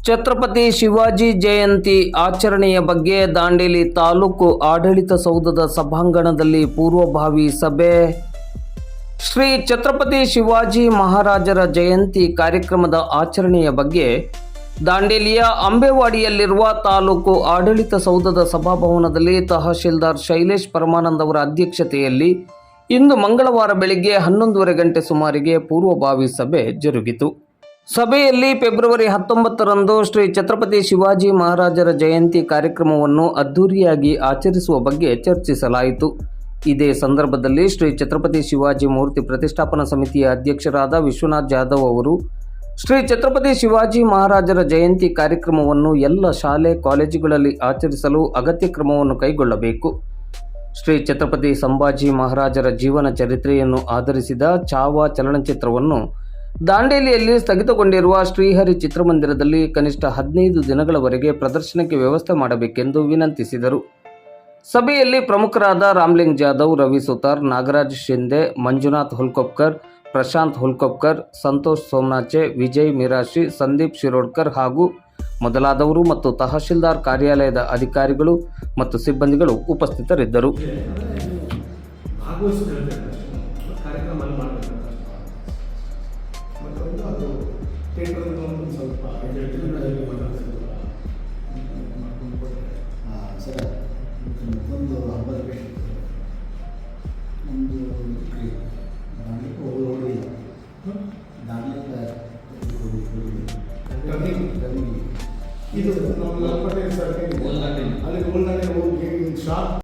ಛತ್ರಪತಿ ಶಿವಾಜಿ ಜಯಂತಿ ಆಚರಣೆಯ ಬಗ್ಗೆ ದಾಂಡೇಲಿ ತಾಲೂಕು ಆಡಳಿತ ಸೌಧದ ಸಭಾಂಗಣದಲ್ಲಿ ಪೂರ್ವಭಾವಿ ಸಭೆ. ಶ್ರೀ ಛತ್ರಪತಿ ಶಿವಾಜಿ ಮಹಾರಾಜರ ಜಯಂತಿ ಕಾರ್ಯಕ್ರಮದ ಆಚರಣೆಯ ಬಗ್ಗೆ ದಾಂಡೇಲಿಯ ಅಂಬೇವಾಡಿಯಲ್ಲಿರುವ ತಾಲೂಕು ಆಡಳಿತ ಸೌಧದ ಸಭಾಭವನದಲ್ಲಿ ತಹಶೀಲ್ದಾರ್ ಶೈಲೇಶ್ ಪರಮಾನಂದ್ ಅವರ ಅಧ್ಯಕ್ಷತೆಯಲ್ಲಿ ಇಂದು ಮಂಗಳವಾರ ಬೆಳಿಗ್ಗೆ 11:30 ಗಂಟೆ ಸುಮಾರಿಗೆ ಪೂರ್ವಭಾವಿ ಸಭೆ ಜರುಗಿತು. ಸಭೆಯಲ್ಲಿ ಫೆಬ್ರವರಿ 19ರಂದು ಶ್ರೀ ಛತ್ರಪತಿ ಶಿವಾಜಿ ಮಹಾರಾಜರ ಜಯಂತಿ ಕಾರ್ಯಕ್ರಮವನ್ನು ಅದ್ದೂರಿಯಾಗಿ ಆಚರಿಸುವ ಬಗ್ಗೆ ಚರ್ಚಿಸಲಾಯಿತು. ಇದೇ ಸಂದರ್ಭದಲ್ಲಿ ಶ್ರೀ ಛತ್ರಪತಿ ಶಿವಾಜಿ ಮೂರ್ತಿ ಪ್ರತಿಷ್ಠಾಪನಾ ಸಮಿತಿಯ ಅಧ್ಯಕ್ಷರಾದ ವಿಶ್ವನಾಥ್ ಜಾಧವ್ ಅವರು ಶ್ರೀ ಛತ್ರಪತಿ ಶಿವಾಜಿ ಮಹಾರಾಜರ ಜಯಂತಿ ಕಾರ್ಯಕ್ರಮವನ್ನು ಎಲ್ಲ ಶಾಲೆ ಕಾಲೇಜುಗಳಲ್ಲಿ ಆಚರಿಸಲು ಅಗತ್ಯ ಕ್ರಮವನ್ನು ಕೈಗೊಳ್ಳಬೇಕು. ಶ್ರೀ ಛತ್ರಪತಿ ಸಂಭಾಜಿ ಮಹಾರಾಜರ ಜೀವನ ಚರಿತ್ರೆಯನ್ನು ಆಧರಿಸಿದ ಚಾವಾ ಚಲನಚಿತ್ರವನ್ನು ದಾಂಡೇಲಿಯಲ್ಲಿ ಸ್ಥಗಿತಗೊಂಡಿರುವ ಶ್ರೀಹರಿ ಚಿತ್ರಮಂದಿರದಲ್ಲಿ ಕನಿಷ್ಠ 15 ದಿನಗಳವರೆಗೆ ಪ್ರದರ್ಶನಕ್ಕೆ ವ್ಯವಸ್ಥೆ ಮಾಡಬೇಕೆಂದು ವಿನಂತಿಸಿದರು. ಸಭೆಯಲ್ಲಿ ಪ್ರಮುಖರಾದ ರಾಮ್ಲಿಂಗ್ ಜಾಧವ್, ರವಿ ಸುತಾರ್, ನಾಗರಾಜ್ ಶಿಂದೆ, ಮಂಜುನಾಥ್ ಹುಲ್ಕೊಪ್ಕರ್, ಪ್ರಶಾಂತ್ ಹುಲ್ಕೊಪ್ಕರ್, ಸಂತೋಷ್ ಸೋಮನಾಚೆ, ವಿಜಯ್ ಮಿರಾಶಿ, ಸಂದೀಪ್ ಶಿರೋಡ್ಕರ್ ಹಾಗೂ ಮೊದಲಾದವರು ಮತ್ತು ತಹಶೀಲ್ದಾರ್ ಕಾರ್ಯಾಲಯದ ಅಧಿಕಾರಿಗಳು ಮತ್ತು ಸಿಬ್ಬಂದಿಗಳು ಉಪಸ್ಥಿತರಿದ್ದರು. ಇದು ನಮ್ಮ ಅಲ್ಲಿ